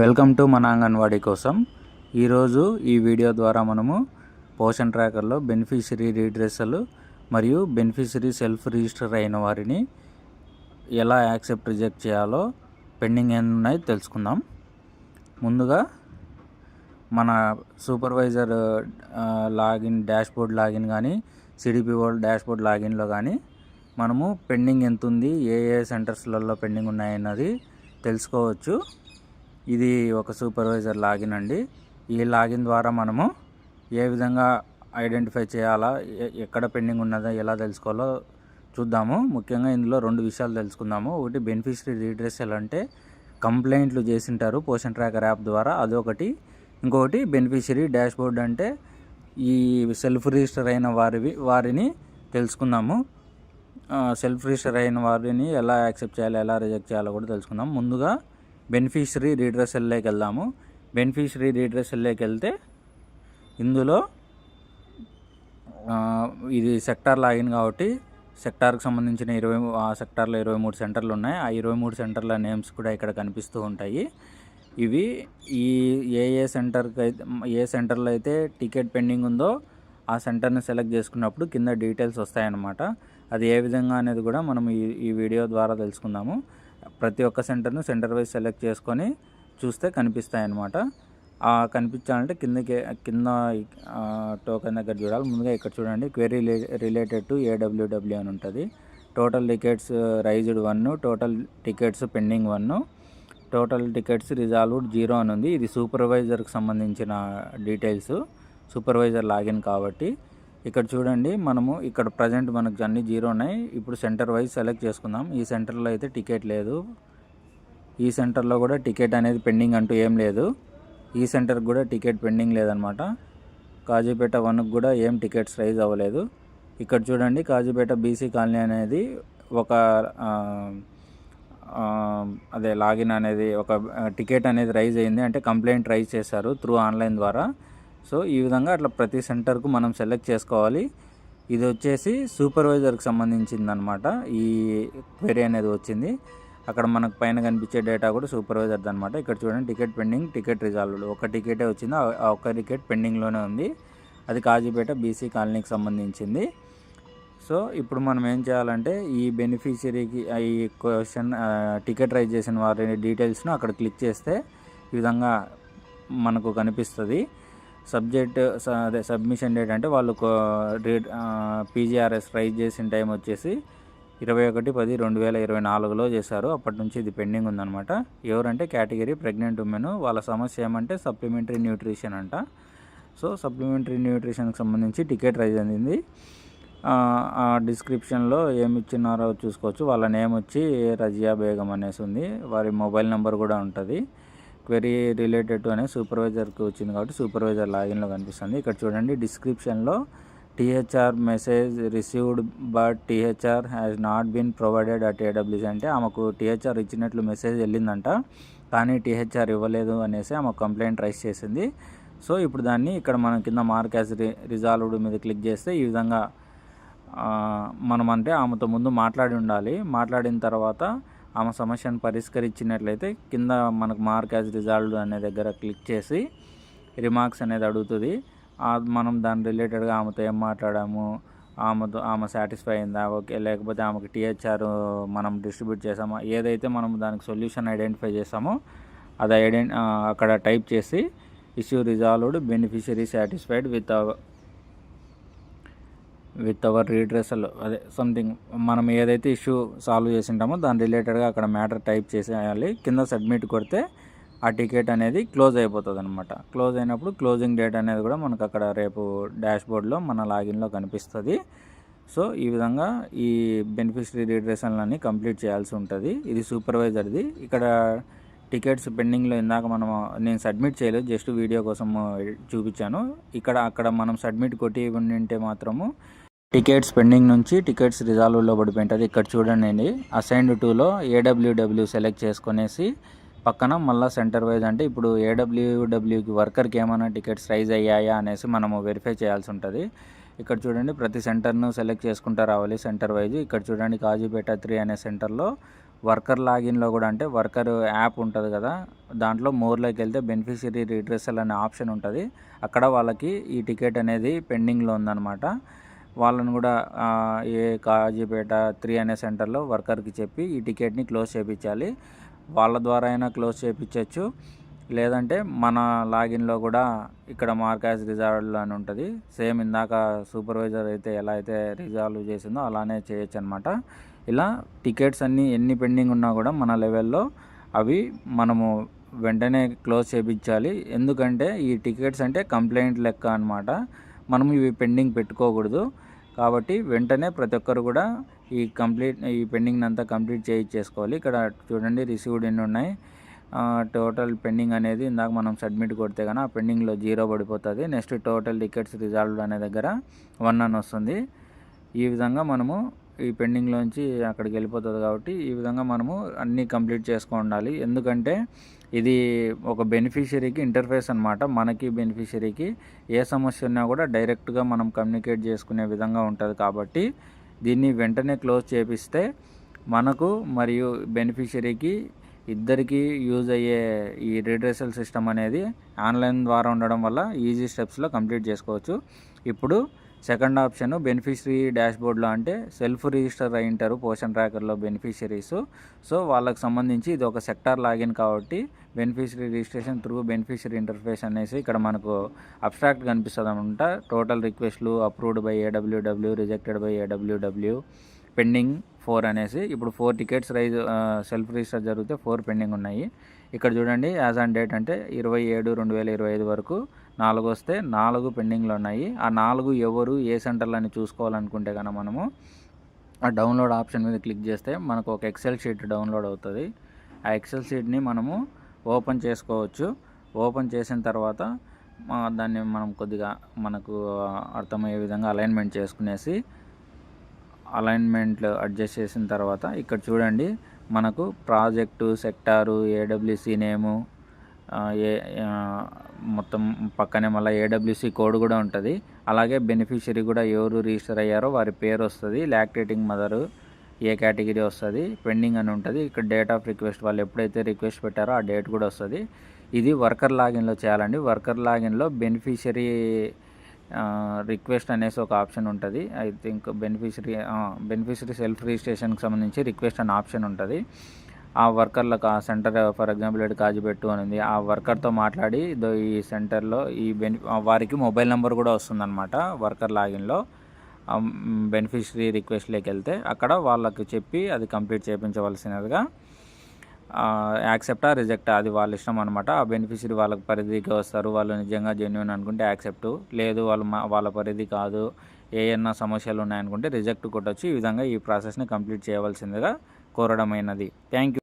Welcome to మన అంగన్వాడీ కోసం. ఈరోజు ఈ వీడియో ద్వారా మనము పోషన్ ట్రాకర్లో బెనిఫిషరీ రీడ్రెసల్ మరియు బెనిఫిషరీ సెల్ఫ్ రిజిస్టర్ అయిన వారిని ఎలా యాక్సెప్ట్ రిజెక్ట్ చేయాలో పెండింగ్ ఎన్ని ఉన్నాయి తెలుసుకుందాం. ముందుగా మన సూపర్వైజర్ లాగిన్ డాష్బోర్డ్ లాగిన్ కానీ సిడిపి వరల్డ్ డాష్బోర్డ్ లాగిన్లో కానీ మనము పెండింగ్ ఎంత ఉంది, ఏ సెంటర్స్లలో పెండింగ్ ఉన్నాయన్నది తెలుసుకోవచ్చు. ఇది ఒక సూపర్వైజర్ లాగిన్ అండి. ఈ లాగిన్ ద్వారా మనము ఏ విధంగా ఐడెంటిఫై చేయాలా, ఎక్కడ పెండింగ్ ఉన్నదో ఎలా తెలుసుకోవాలో చూద్దాము. ముఖ్యంగా ఇందులో రెండు విషయాలు తెలుసుకుందాము. ఒకటి బెనిఫిషరీ రీడ్రెసల్ అంటే కంప్లైంట్లు చేసింటారు పోషన్ ట్రాకర్ యాప్ ద్వారా, అదొకటి. ఇంకొకటి బెనిఫిషరీ డాష్బోర్డ్ అంటే ఈ సెల్ఫ్ రిజిస్టర్ అయిన వారిని తెలుసుకుందాము. సెల్ఫ్ రిజిస్టర్ అయిన వారిని ఎలా యాక్సెప్ట్ చేయాలి, ఎలా రిజెక్ట్ చేయాలో కూడా తెలుసుకుందాం. ముందుగా బెనిఫిషరీ రీడ్రెసల్లోకి వెళ్దాము. బెనిఫిషరీ రీడ్రెసల్లోకి వెళ్తే ఇందులో ఇది సెక్టార్ లాగిన్ కాబట్టి సెక్టార్కి సంబంధించిన ఆ సెక్టార్లో 23 సెంటర్లు ఉన్నాయి. ఆ 23 సెంటర్ల నేమ్స్ కూడా ఇక్కడ కనిపిస్తూ ఉంటాయి. ఇవి ఏ సెంటర్కి అయితే ఏ సెంటర్లో అయితే టికెట్ పెండింగ్ ఉందో ఆ సెంటర్ని సెలెక్ట్ చేసుకున్నప్పుడు కింద డీటెయిల్స్ వస్తాయన్నమాట. అది ఏ విధంగా అనేది కూడా మనం ఈ వీడియో ద్వారా తెలుసుకుందాము. ప్రతి ఒక్క సెంటర్ను సెంటర్ వైజ్ సెలెక్ట్ చేసుకొని చూస్తే కనిపిస్తాయి అన్నమాట. కనిపించాలంటే కింద టోకెన్ దగ్గర చూడాలి. ముందుగా ఇక్కడ చూడండి, క్వెరీ రిలేటెడ్ టు ఏడబ్ల్యూడబ్ల్యూ అని ఉంటుంది. Total tickets raised 1, total tickets pending 1, total tickets resolved 0 అని ఉంది. ఇది సూపర్వైజర్కి సంబంధించిన డీటెయిల్స్, సూపర్వైజర్ లాగిన్ కాబట్టి. ఇక్కడ చూడండి, మనము ఇక్కడ ప్రజెంట్ మనకు అన్ని 0 ఉన్నాయి. ఇప్పుడు సెంటర్ వైజ్ సెలెక్ట్ చేసుకుందాం. ఈ సెంటర్లో అయితే టికెట్ లేదు, ఈ సెంటర్లో కూడా టికెట్ అనేది పెండింగ్ అంటూ ఏం లేదు, ఈ సెంటర్కి కూడా టికెట్ పెండింగ్ లేదనమాట. కాజీపేట 1కి కూడా ఏం టికెట్స్ రైజ్ అవ్వలేదు. ఇక్కడ చూడండి, కాజీపేట బీసీ కాలనీ అనేది ఒక అదే లాగిన్ అనేది ఒక టికెట్ అనేది రైజ్ అయింది, అంటే కంప్లైంట్ రైజ్ చేశారు త్రూ ఆన్లైన్ ద్వారా. సో ఈ విధంగా అట్లా ప్రతి సెంటర్కు మనం సెలెక్ట్ చేసుకోవాలి. ఇది వచ్చేసి సూపర్వైజర్కి సంబంధించిందనమాట. ఈ క్వెరీ అనేది వచ్చింది. అక్కడ మనకు పైన కనిపించే డేటా కూడా సూపర్వైజర్ది అనమాట. ఇక్కడ చూడండి, టికెట్ పెండింగ్, టికెట్ రిజాల్వ్డ్, ఒక టికెటే వచ్చింది. ఆ ఒక్క టికెట్ పెండింగ్లోనే ఉంది. అది కాజీపేట బీసీ కాలనీకి సంబంధించింది. సో ఇప్పుడు మనం ఏం చేయాలంటే ఈ బెనిఫిషరీకి ఈ క్వశ్చన్ టికెట్ రైజ్ చేసిన వారి డీటెయిల్స్ను అక్కడ క్లిక్ చేస్తే ఈ విధంగా మనకు కనిపిస్తుంది. సబ్మిషన్ డేట్ అంటే వాళ్ళు పీజీఆర్ఎస్ రైజ్ చేసిన టైం వచ్చేసి 21/10/2024లో చేశారు. అప్పటి నుంచి ఇది పెండింగ్ ఉందన్నమాట. ఎవరంటే కేటగిరీ ప్రెగ్నెంట్ ఉమెన్. వాళ్ళ సమస్య ఏమంటే సప్లిమెంటరీ న్యూట్రిషన్ అంట. సో సప్లిమెంటరీ న్యూట్రిషన్కి సంబంధించి టికెట్ రైజ్ అయింది. ఆ డిస్క్రిప్షన్లో ఏమి ఇచ్చినారో చూసుకోవచ్చు. వాళ్ళ నేమ్ వచ్చి రజియా బేగం అనేసి ఉంది. వారి మొబైల్ నెంబర్ కూడా ఉంటుంది. క్వెరీ రిలేటెడ్ టు అనే సూపర్వైజర్కి వచ్చింది కాబట్టి సూపర్వైజర్ లాగిన్లో కనిపిస్తుంది. ఇక్కడ చూడండి, డిస్క్రిప్షన్లో THR message received but THR has not been provided at AWC అంటే ఆమెకు టీహెచ్ఆర్ ఇచ్చినట్లు మెసేజ్ వెళ్ళిందంట, కానీ టీహెచ్ఆర్ ఇవ్వలేదు అనేసి ఆమె కంప్లైంట్ రైజ్ చేసింది. సో ఇప్పుడు దాన్ని ఇక్కడ మనం కింద మార్క్ యాజ్ రిజాల్వ్డ్ మీద క్లిక్ చేస్తే ఈ విధంగా మనం అంటే ఆమెతో ముందు మాట్లాడి ఉండాలి. మాట్లాడిన తర్వాత ఆమె సమస్యను పరిష్కరించినట్లయితే కింద మనకు మార్క్ యాజ్ రిజాల్వ్డ్ అనే దగ్గర క్లిక్ చేసి రిమార్క్స్ అనేది అడుగుతుంది. మనం దాని రిలేటెడ్గా ఆమెతో ఏం మాట్లాడాము, ఆమె సాటిస్ఫై అయిందా, ఓకే, లేకపోతే ఆమెకి టీహెచ్ఆర్ మనం డిస్ట్రిబ్యూట్ చేసామో, ఏదైతే మనం దానికి సొల్యూషన్ ఐడెంటిఫై చేసామో అది అక్కడ టైప్ చేసి issue resolved, beneficiary satisfied with our redressal, అదే సంథింగ్ మనం ఏదైతే ఇష్యూ సాల్వ్ చేసింటామో దాని రిలేటెడ్గా అక్కడ మ్యాటర్ టైప్ చేసేయాలి. కింద సబ్మిట్ కొడితే ఆ టికెట్ అనేది క్లోజ్ అయిపోతుంది అనమాట. క్లోజ్ అయినప్పుడు క్లోజింగ్ డేట్ అనేది కూడా మనకు అక్కడ రేపు డాష్బోర్డ్లో మన లాగిన్లో కనిపిస్తుంది. సో ఈ విధంగా ఈ బెనిఫిషరీ రీడ్రెసల్ని కంప్లీట్ చేయాల్సి ఉంటుంది. ఇది సూపర్వైజర్ది. ఇక్కడ టికెట్స్ పెండింగ్లో ఇందాక నేను సబ్మిట్ చేయలేదు, జస్ట్ వీడియో కోసం చూపించాను. అక్కడ మనం సబ్మిట్ కొట్టి ఉంటే మాత్రము టికెట్స్ పెండింగ్ నుంచి టికెట్స్ రిజాల్వ్లో పడిపోయింటుంది. ఇక్కడ చూడండి, అసైన్డ్ 2లో ఏడబ్ల్యూడబ్ల్యూ సెలెక్ట్ చేసుకునేసి పక్కన మళ్ళీ సెంటర్ వైజ్ అంటే ఇప్పుడు ఏడబ్ల్యూడబ్ల్యూకి వర్కర్కి ఏమైనా టికెట్స్ రైజ్ అయ్యాయా అనేసి మనము వెరిఫై చేయాల్సి ఉంటుంది. ఇక్కడ చూడండి, ప్రతి సెంటర్ను సెలెక్ట్ చేసుకుంటూ రావాలి సెంటర్ వైజ్. ఇక్కడ చూడండి, కాజీపేట 3 అనే సెంటర్లో వర్కర్ లాగిన్లో కూడా అంటే వర్కర్ యాప్ ఉంటుంది కదా, దాంట్లో మోర్లోకి వెళ్తే బెనిఫిషియరీ రిడ్రెసల్ అనే ఆప్షన్ ఉంటుంది. అక్కడ వాళ్ళకి ఈ టికెట్ అనేది పెండింగ్లో ఉందన్నమాట. వాళ్ళని కూడా ఏ కాజీపేట 3 అనే సెంటర్లో వర్కర్కి చెప్పి ఈ టికెట్ని క్లోజ్ చేయించాలి. వాళ్ళ ద్వారా అయినా క్లోజ్ చేయించవచ్చు, లేదంటే మన లాగిన్లో కూడా ఇక్కడ మార్క్ యాజ్ రిజాల్వ్డ్ అని ఉంటుంది. సేమ్ ఇందాక సూపర్వైజర్ అయితే ఎలా అయితే రిజాల్వ్ చేసిందో అలానే చేయొచ్చు అనమాట. ఇలా టికెట్స్ అన్నీ ఎన్ని పెండింగ్ ఉన్నా కూడా మన లెవెల్లో అవి మనము వెంటనే క్లోజ్ చేయించాలి. ఎందుకంటే ఈ టికెట్స్ అంటే కంప్లైంట్ లెక్క అనమాట. మనం ఇవి పెండింగ్ పెట్టుకోకూడదు. కాబట్టి వెంటనే ప్రతి ఒక్కరు కూడా ఈ పెండింగ్ అంతా కంప్లీట్ చేయించేసుకోవాలి. ఇక్కడ చూడండి రిసీవ్డ్ ఎన్ని ఉన్నాయి. టోటల్ పెండింగ్ అనేది ఇందాక మనం సబ్మిట్ కొడితే కానీ ఆ పెండింగ్లో 0 పడిపోతుంది. నెక్స్ట్ టోటల్ టికెట్స్ రిజాల్వ్డ్ అనే దగ్గర 1 అని వస్తుంది. ఈ విధంగా మనము ఈ పెండింగ్లోంచి అక్కడికి వెళ్ళిపోతుంది. కాబట్టి ఈ విధంగా మనము అన్నీ కంప్లీట్ ఉండాలి. ఎందుకంటే ఇది ఒక బెనిఫిషియరీకి ఇంటర్ఫేస్ అనమాట. మనకి బెనిఫిషియరీకి ఏ సమస్య ఉన్నా కూడా డైరెక్ట్గా మనం కమ్యూనికేట్ చేసుకునే విధంగా ఉంటుంది. కాబట్టి దీన్ని వెంటనే క్లోజ్ చేపిస్తే మనకు మరియు బెనిఫిషియరీకి ఇద్దరికీ యూజ్ అయ్యే ఈ రిడ్రెసల్ సిస్టమ్ అనేది ఆన్లైన్ ద్వారా ఉండడం వల్ల ఈజీ స్టెప్స్లో కంప్లీట్ చేసుకోవచ్చు. ఇప్పుడు సెకండ్ ఆప్షన్ బెనిఫిషరీ డాష్బోర్డ్లో అంటే సెల్ఫ్ రిజిస్టర్ అయి ఉంటారు పోషన్ ట్రాకర్లో బెనిఫిషరీస్. సో వాళ్ళకి సంబంధించి ఇది ఒక సెక్టార్ లాగిన్ కాబట్టి beneficiary registration through beneficiary interface అనేసి ఇక్కడ మనకు అబ్స్ట్రాక్ట్ కనిపిస్తుంది అనమాట. టోటల్ రిక్వెస్ట్లు approved by AWW, rejected by AWW, pending 4 అనేసి. ఇప్పుడు 4 టికెట్స్ సెల్ఫ్ రిజిస్టర్ జరిగితే 4 పెండింగ్ ఉన్నాయి. ఇక్కడ చూడండి యాజ్ ఆన్ డేట్ అంటే 27/2025 వరకు 4 వస్తే 4 పెండింగ్లో ఉన్నాయి. ఆ 4 ఎవరు ఏ సెంటర్లో అని చూసుకోవాలనుకుంటే కనుక మనము ఆ డౌన్లోడ్ ఆప్షన్ మీద క్లిక్ చేస్తే మనకు ఒక ఎక్సెల్ షీట్ డౌన్లోడ్ అవుతుంది. ఆ ఎక్సెల్ షీట్ని మనము ఓపెన్ చేసుకోవచ్చు. ఓపెన్ చేసిన తర్వాత దాన్ని మనం కొద్దిగా మనకు అర్థమయ్యే విధంగా అలైన్మెంట్ చేసుకునేసి అలైన్మెంట్లు అడ్జస్ట్ చేసిన తర్వాత ఇక్కడ చూడండి మనకు ప్రాజెక్టు, సెక్టారు, AWC నేము, మొత్తం పక్కనే మళ్ళీ AWC కోడ్ కూడా ఉంటుంది. అలాగే బెనిఫిషరీ కూడా ఎవరు రిజిస్టర్ అయ్యారో వారి పేరు వస్తుంది, లాక్టేటింగ్ మదరు ఏ కేటగిరీ వస్తుంది, పెండింగ్ అని ఉంటుంది. ఇక్కడ డేట్ ఆఫ్ రిక్వెస్ట్ వాళ్ళు ఎప్పుడైతే రిక్వెస్ట్ పెట్టారో ఆ డేట్ కూడా వస్తుంది. ఇది వర్కర్ లాగిన్లో చేయాలండి. వర్కర్ లాగిన్లో బెనిఫిషరీ రిక్వెస్ట్ అనేసి ఒక ఆప్షన్ ఉంటుంది. ఐ థింక్ బెనిఫిషరీ సెల్ఫ్ రిజిస్ట్రేషన్కి సంబంధించి రిక్వెస్ట్ అనే ఆప్షన్ ఉంటుంది. ఆ వర్కర్లకు ఆ సెంటర్ ఫర్ ఎగ్జాంపుల్ ఇక్కడ కాజీపెట్టు అని ఉంది. ఆ వర్కర్తో మాట్లాడి ఈ సెంటర్లో వారికి మొబైల్ నెంబర్ కూడా వస్తుందన్నమాట. వర్కర్ లాగిన్లో బెనిఫిషరీ రిక్వెస్ట్లోకి వెళ్తే అక్కడ వాళ్ళకి చెప్పి అది కంప్లీట్ చేయించవలసినదిగా, యాక్సెప్టా రిజెక్టా అది వాళ్ళ ఇష్టం అనమాట. ఆ బెనిఫిషరీ వాళ్ళకి పరిధికి వస్తారు. వాళ్ళు నిజంగా జెన్యూన్ అనుకుంటే యాక్సెప్టు, లేదు వాళ్ళ పరిధి కాదు ఏమన్నా సమస్యలు ఉన్నాయనుకుంటే రిజెక్ట్ కొట్టచ్చు. ఈ విధంగా ఈ ప్రాసెస్ని కంప్లీట్ చేయవలసిందిగా కోరడమైనది. Thank you.